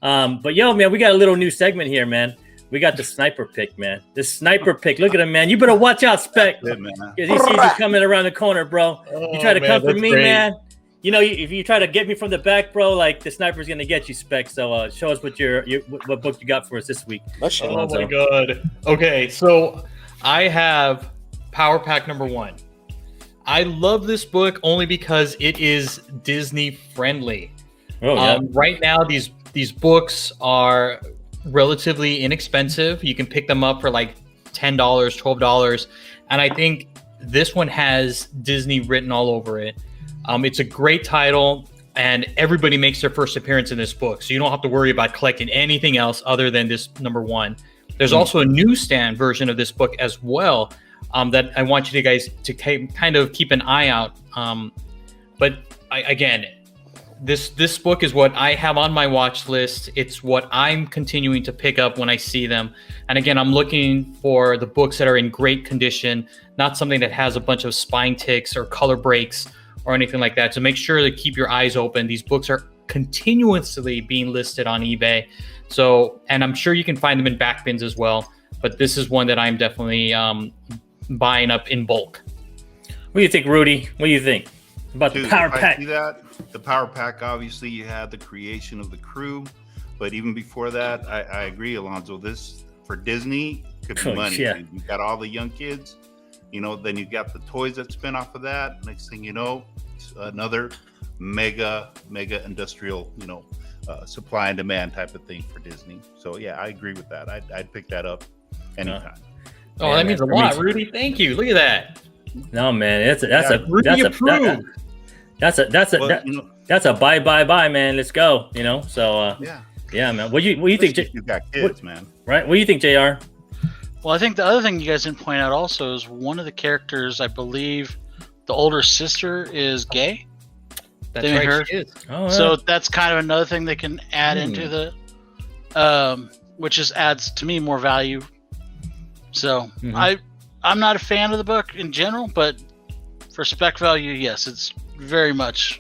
But yo, man, we got a little new segment here, man. We got the sniper pick, man. The sniper pick. Look at him, man. You better watch out, Spec. Because he sees you coming around the corner, bro. You try to come for me, man. You know, if you try to get me from the back, bro, like the sniper's gonna get you, Spec. So show us what book you got for us this week. Oh my god. Okay, so I have Power Pack number 1. I love this book only because it is Disney friendly. Oh yeah. Right now, these books are relatively inexpensive. You can pick them up for like $10, $12, and I think this one has Disney written all over it. It's a great title, and everybody makes their first appearance in this book, so you don't have to worry about collecting anything else other than this number 1. There's also a newsstand version of this book as well, that I want you guys to kind of keep an eye out. But again, this book is what I have on my watch list. It's what I'm continuing to pick up when I see them. And again, I'm looking for the books that are in great condition, not something that has a bunch of spine ticks or color breaks or anything like that. So make sure to keep your eyes open. These books are continuously being listed on eBay. So, and I'm sure you can find them in back bins as well. But this is one that I'm definitely buying up in bulk. What do you think, Rudy? What do you think about the Power Pack? I see that. The Power Pack, obviously, you had the creation of the crew. But even before that, I agree, Alonzo. This, for Disney, could be money. Yeah. You got all the young kids. You know, then you got the toys that spin off of that. Next thing you know, it's another mega industrial, supply and demand type of thing for Disney. So yeah, I agree with that. I'd pick that up anytime. Oh, that means a lot, Rudy. Thank you. Look at that. No, man, that's a buy, man. Let's go. So yeah, man. What you think? You got kids, man. Right? What do you think, JR? Well, I think the other thing you guys didn't point out also is one of the characters, I believe, the older sister is gay. That's right, she is. Oh, so that's kind of another thing they can add into the, which just adds to me more value. So I'm not a fan of the book in general, but for spec value, yes, it's very much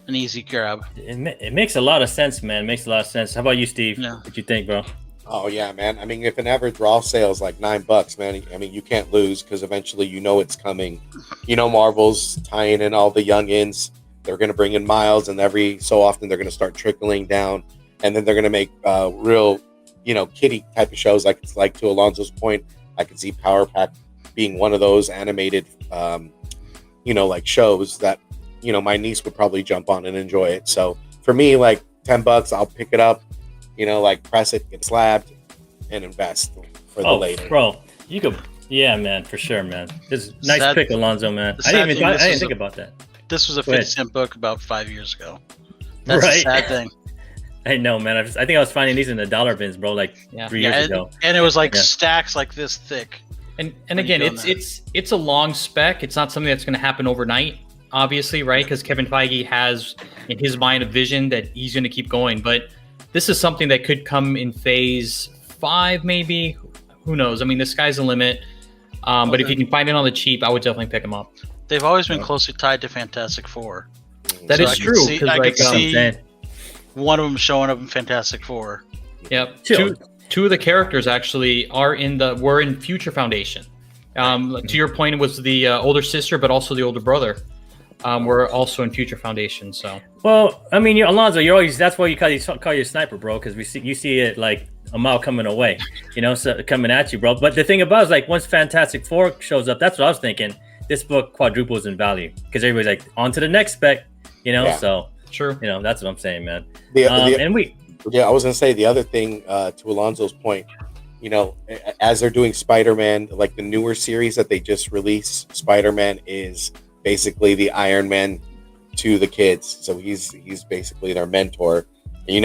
an easy grab. It makes a lot of sense, man. It makes a lot of sense. How about you, Steve? Yeah. What you think, bro? Oh yeah, man. I mean, if an average raw sale is like $9, man, I mean, you can't lose because eventually it's coming. Marvel's tying in all the youngins. They're going to bring in Miles, and every so often they're going to start trickling down, and then they're going to make real, kiddie type of shows. Like to Alonzo's point, I could see Power Pack being one of those animated, like shows that my niece would probably jump on and enjoy it. So for me, like $10, I'll pick it up. Press it, get slabbed, and invest for the later. Bro, you could, yeah, man, for sure, man. This is nice pick, Alonzo, man. I didn't think about that. This was a 50-cent book about 5 years ago. That's a sad thing. I know, man. I think I was finding these in the dollar bins, bro, 3 years ago. And it was stacks like this thick. And again, it's a long spec. It's not something that's going to happen overnight, obviously, right? Because Kevin Feige has in his mind a vision that he's going to keep going, but this is something that could come in phase 5, maybe. Who knows? I mean, the sky's the limit. But if you can find it on the cheap, I would definitely pick them up. They've always been closely tied to Fantastic Four. That is true. I could see one of them showing up in Fantastic Four. Yep. Two of the characters actually were in Future Foundation. To your point, it was the older sister, but also the older brother. Were also in Future Foundation. So, well, I mean, Alonzo, that's why you call you a sniper, bro, because you see it like a mile coming away, so coming at you, bro. But the thing about it is, once Fantastic Four shows up, that's what I was thinking. This book quadruples in value because everybody's on to the next spec, So sure, that's what I'm saying, man. I was gonna say the other thing to Alonzo's point, as they're doing Spider-Man, like the newer series that they just released, Spider-Man is basically the Iron Man to the kids, so he's basically their mentor. And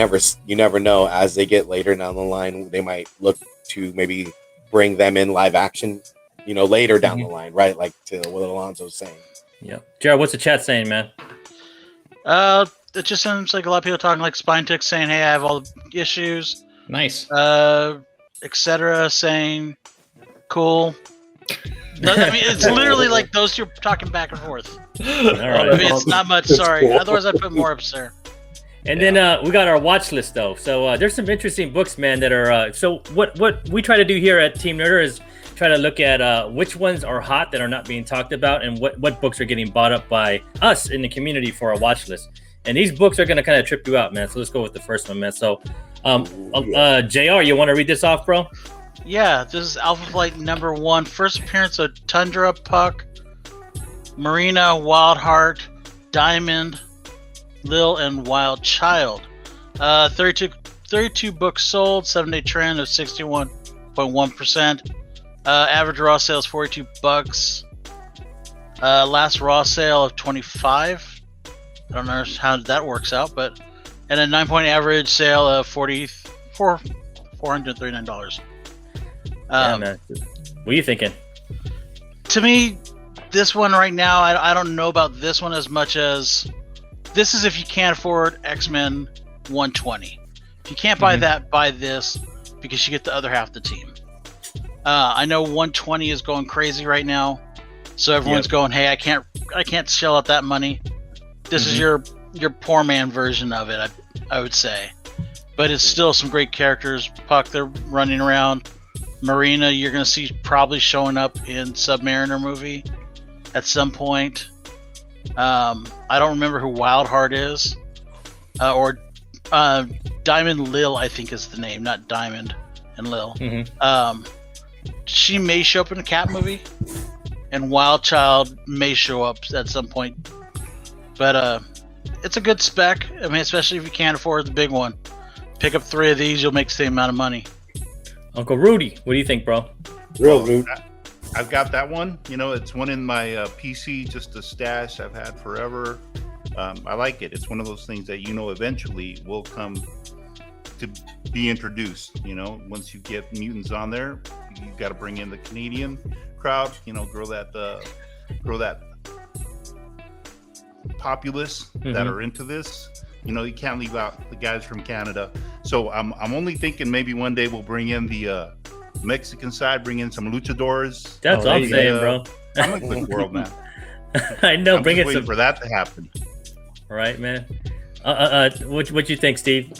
you never know, as they get later down the line, they might look to maybe bring them in live action, later down the line, right? Like to what Alonzo's saying. Yeah, Jared, what's the chat saying, man? It just seems like a lot of people talking like Spine Tick saying, "Hey, I have all the issues." Nice. Etc. saying, "Cool." I mean, it's literally like those two talking back and forth. All right. I mean, it's not much. Sorry. Cool. Otherwise, I'd put more up there. And then we got our watch list though. So there's some interesting books, man, that are. So what we try to do here at Team Nerder is try to look at which ones are hot that are not being talked about, and what books are getting bought up by us in the community for our watch list. And these books are going to kind of trip you out, man. So let's go with the first one, man. So, JR, you want to read this off, bro? Yeah, this is Alpha Flight #1. First appearance of Tundra, Puck, Marina, Wildheart, Diamond, Lil, and Wild Child. 32 books sold, 7-day trend of 61.1%. Average raw sales $42. Last raw sale of 25. I don't know how that works out, but and a 9-point average sale of $439. Yeah, man. What are you thinking? To me, this one right now, I don't know about this one as much as this is if you can't afford X-Men 120. If you can't buy that, buy this because you get the other half of the team. I know 120 is going crazy right now, so everyone's going, "Hey, I can't shell out that money." This is your poor man version of it, I would say, but it's still some great characters. Puck, they're running around. Marina, you're gonna see probably showing up in Submariner movie at some point. I don't remember who Wildheart is, or Diamond Lil, I think is the name, not Diamond and Lil. She may show up in a Cat movie, and Wild Child may show up at some point. But it's a good spec. I mean, especially if you can't afford the big one. Pick up 3 of these, you'll make the same amount of money. Uncle Rudy, what do you think, bro? Real rude. I've got that one. You know, it's one in my PC, just a stash I've had forever. I like it. It's one of those things that eventually will come to be introduced. You know, once you get mutants on there, you've got to bring in the Canadian crowd. You know, grow that populace that are into this. You know, you can't leave out the guys from Canada. So I'm only thinking maybe one day we'll bring in the Mexican side, bring in some luchadors. That's all I'm saying, bro. I'm a quick world, man. I know. I'm bring just it waiting for that to happen. All right, man. What you think, Steve?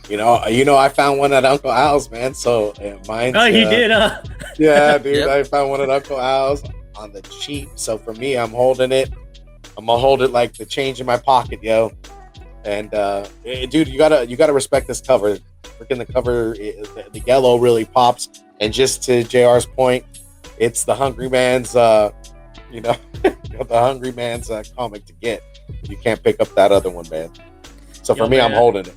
You know, I found one at Uncle Al's, man. So mine's. Oh, he did, huh? Yeah, dude. I found one at Uncle Al's on the cheap. So for me, I'm holding it. I'm gonna hold it like the change in my pocket, yo. And dude, you gotta respect this cover. Freaking the cover, the yellow really pops. And just to JR's point, it's the Hungry Man's, the Hungry Man's comic to get. You can't pick up that other one, man. So for me, man, I'm holding it.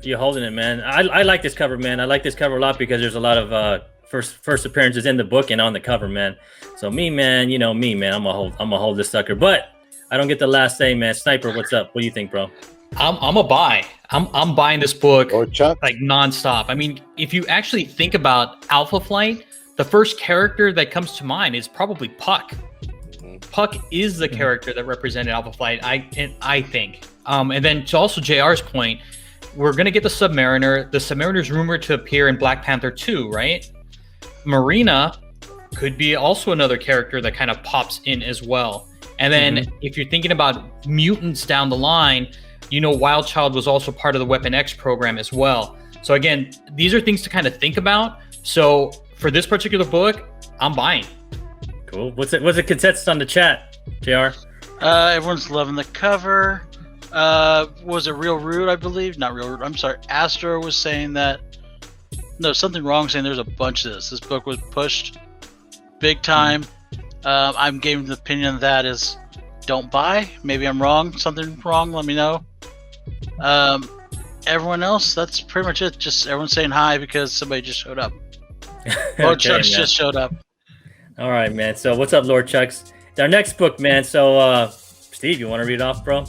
You're holding it, man. I like this cover, man. I like this cover a lot because there's a lot of first appearances in the book and on the cover, man. So me, man, I'm gonna hold this sucker. But I don't get the last say, man. Sniper, what's up? What do you think, bro? I'm a buy. I'm buying this book or Chuck, like nonstop. I mean, if you actually think about Alpha Flight, the first character that comes to mind is probably Puck. Puck is the character that represented Alpha Flight, I think. And then to also JR's point, we're gonna get the Submariner. The Submariner's rumored to appear in Black Panther 2, right? Marina could be also another character that kind of pops in as well. And then if you're thinking about mutants down the line, Wild Child was also part of the Weapon X program as well. So again, these are things to kind of think about. So for this particular book, I'm buying. Cool. What's the consensus on the chat, JR? Everyone's loving the cover. Was it Real Rude, I believe? Not Real Rude. I'm sorry. Astro was saying that. No, something wrong saying there's a bunch of this. This book was pushed big time. I'm giving the opinion of that is don't buy. Maybe I'm wrong. Something wrong, let me know. Everyone else, that's pretty much it. Just everyone saying hi because somebody just showed up. Lord Chucks just showed up. All right, man. So what's up, Lord Chucks? Our next book, man. So Steve, you want to read it off, bro?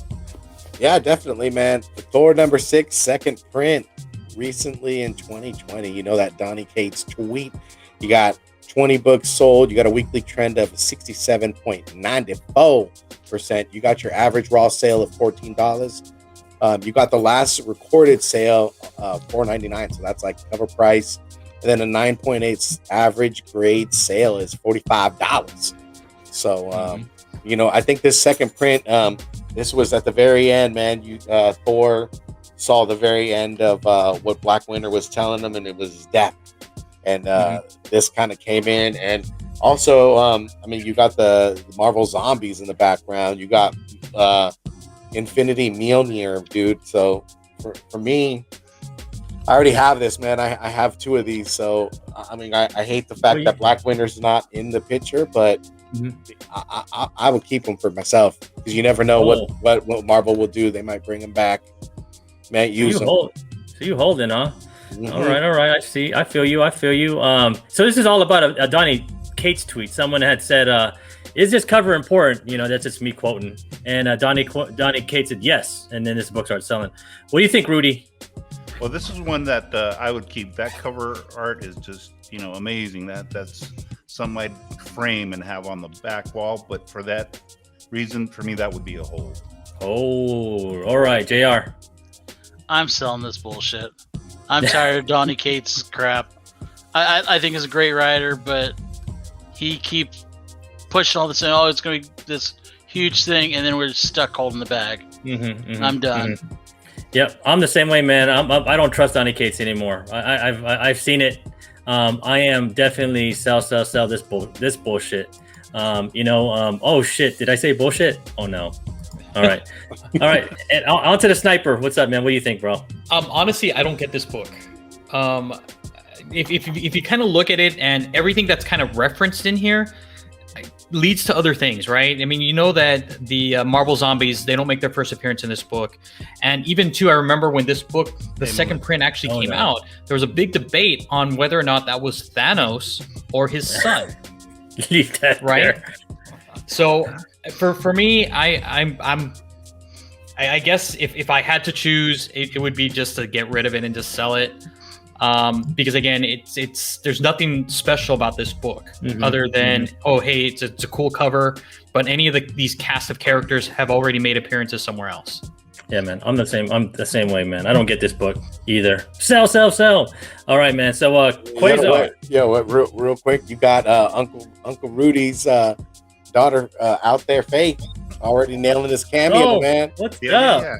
Yeah, definitely, man. Thor #6, second print, recently in 2020. You know that Donny Cates tweet. You got 20 books sold. You got a weekly trend of 67.94%. You got your average raw sale of $14. You got the last recorded sale, $4.99. So that's like cover price. And then a 9.8 average grade sale is $45. So, I think this second print, this was at the very end, man. Thor saw the very end of what Black Winter was telling them, and it was death. And this kind of came in, and also, I mean, you got the Marvel Zombies in the background. You got Infinity Mjolnir, dude. So for me, I already have this, man. I have 2 of these. So I mean, I hate the fact that Black Winter's not in the picture, but I would keep them for myself, because you never know what Marvel will do. They might bring them back. Man, use them. So you holding, huh? All right. I see. I feel you. So this is all about a Donny Cates tweet. Someone had said, "Is this cover important?" You know, that's just me quoting. And Donny Cates said yes. And then this book started selling. What do you think, Rudy? Well, this is one that I would keep. That cover art is just, you know, amazing. That's something I'd frame and have on the back wall. But for that reason, for me, that would be a hold. Oh, all right, JR. I'm selling this bullshit. I'm tired of Donny Cates' crap. I think he's a great writer, but he keeps pushing all this, and it's going to be this huge thing, and then we're stuck holding the bag. I'm done. Yep, I'm the same way, man. I don't trust Donny Cates anymore. I've seen it. I am definitely sell this bullshit. Oh shit, did I say bullshit? Oh no. All right. And on to the Sniper. What's up, man? What do you think, bro? Honestly, I don't get this book. If you kind of look at it, and everything that's kind of referenced in here leads to other things, right? I mean, you know that the Marvel Zombies, they don't make their first appearance in this book. And even too, I remember when this book, the second print actually came out, there was a big debate on whether or not that was Thanos or his son. Leave that right there. So for me, I guess if I had to choose, it would be just to get rid of it and just sell it. Because again, there's nothing special about this book other than hey, it's a cool cover. But any of these cast of characters have already made appearances somewhere else. Yeah, man, I'm the same way, man. I don't get this book either. Sell. All right, man. So Quasar. Real quick, you got Uncle Rudy's daughter out there, Faith, already nailing this cameo, man. What's up? Yeah.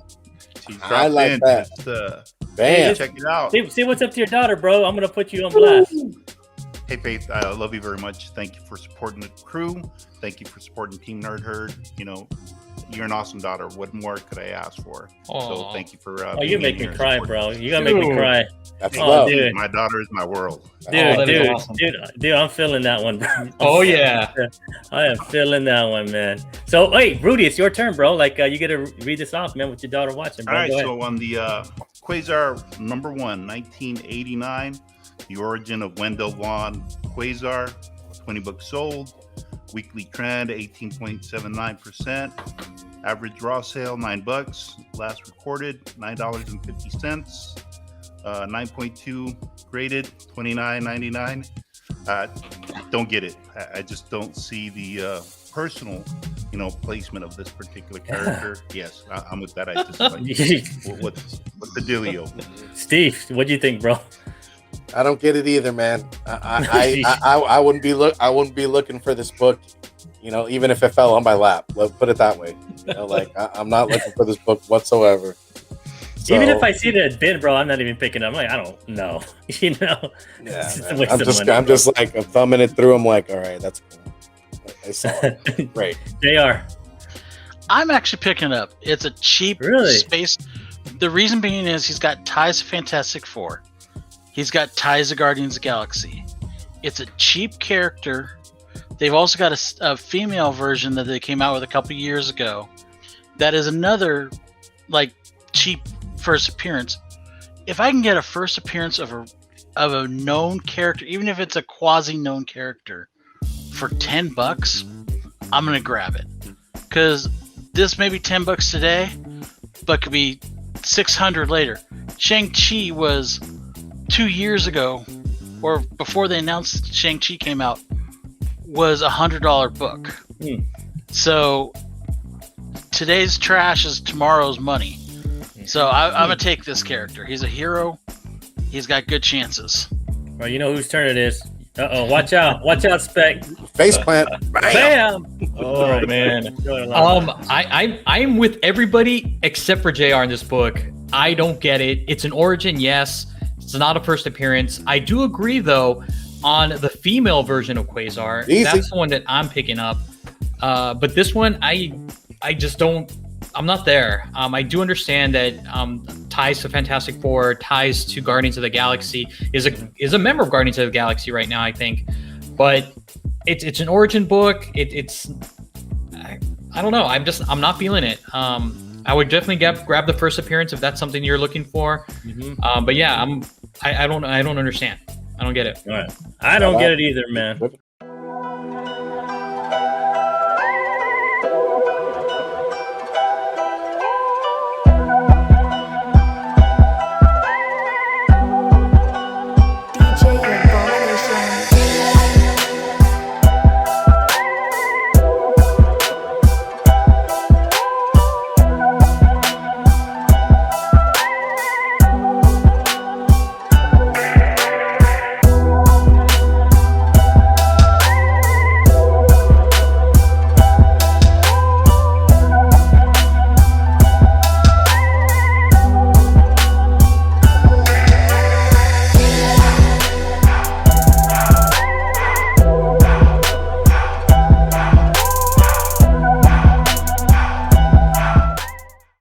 I like that. Bam. Check it out. See what's up to your daughter, bro. I'm gonna put you on blast. Hey, Faith, I love you very much. Thank you for supporting the crew. Thank you for supporting Team Nerd Herd. You know, you're an awesome daughter. What more could I ask for? So thank you for. You make me cry, bro. You gotta make me cry. That's love. Dude. My daughter is my world. Dude, awesome. dude, I'm feeling that one, bro. Yeah. I am feeling that one, man. So, hey, Rudy, it's your turn, bro. Like, you got to read this off, man, with your daughter watching, bro. All right, so on the Quasar #1, 1989, The Origin of Wendell Vaughn Quasar, 20 books sold. Weekly trend, 18.79%. Average raw sale, $9. Last recorded, $9.50. 9.2 graded, $29.99. Don't get it. I just don't see the personal, placement of this particular character. Yes, I'm with that. I just like what's the dealio? Steve, what do you think, bro? I don't get it either, man. I wouldn't be looking for this book, even if it fell on my lap. Let's put it that way. I'm not looking for this book whatsoever. So, even if I see the bin, bro, I'm not even picking it up. I'm like, I don't know. Yeah, I'm just like, I'm thumbing it through. I'm like, all right, that's cool. I saw it. Great. JR. I'm actually picking up. It's a cheap space. The reason being is he's got ties to Fantastic Four. He's got ties to Guardians of the Galaxy. It's a cheap character. They've also got a female version that they came out with a couple years ago. That is another cheap first appearance. If I can get a first appearance of a known character, even if it's a quasi-known character, for $10, I'm gonna grab it. Because this may be $10 today, but could be $600 later. Shang-Chi was 2 years ago, or before they announced Shang-Chi came out, was $100 book. So today's trash is tomorrow's money. So I'm gonna take this character. He's a hero. He's got good chances. Well, you know whose turn it is. Watch out, Spec. Faceplant. Bam. Oh man. I'm with everybody except for JR in this book. I don't get it. It's an origin, yes. It's not a first appearance. I do agree, though, on the female version of Quasar. Easy. That's the one that I'm picking up. But this one, I just don't. I'm not there. I do understand that ties to Fantastic Four, ties to Guardians of the Galaxy, is a member of Guardians of the Galaxy right now, I think. But it's an origin book. I don't know. I'm not feeling it. I would definitely grab the first appearance if that's something you're looking for. But yeah, I don't understand. I don't get it. All right. I don't get it either, man.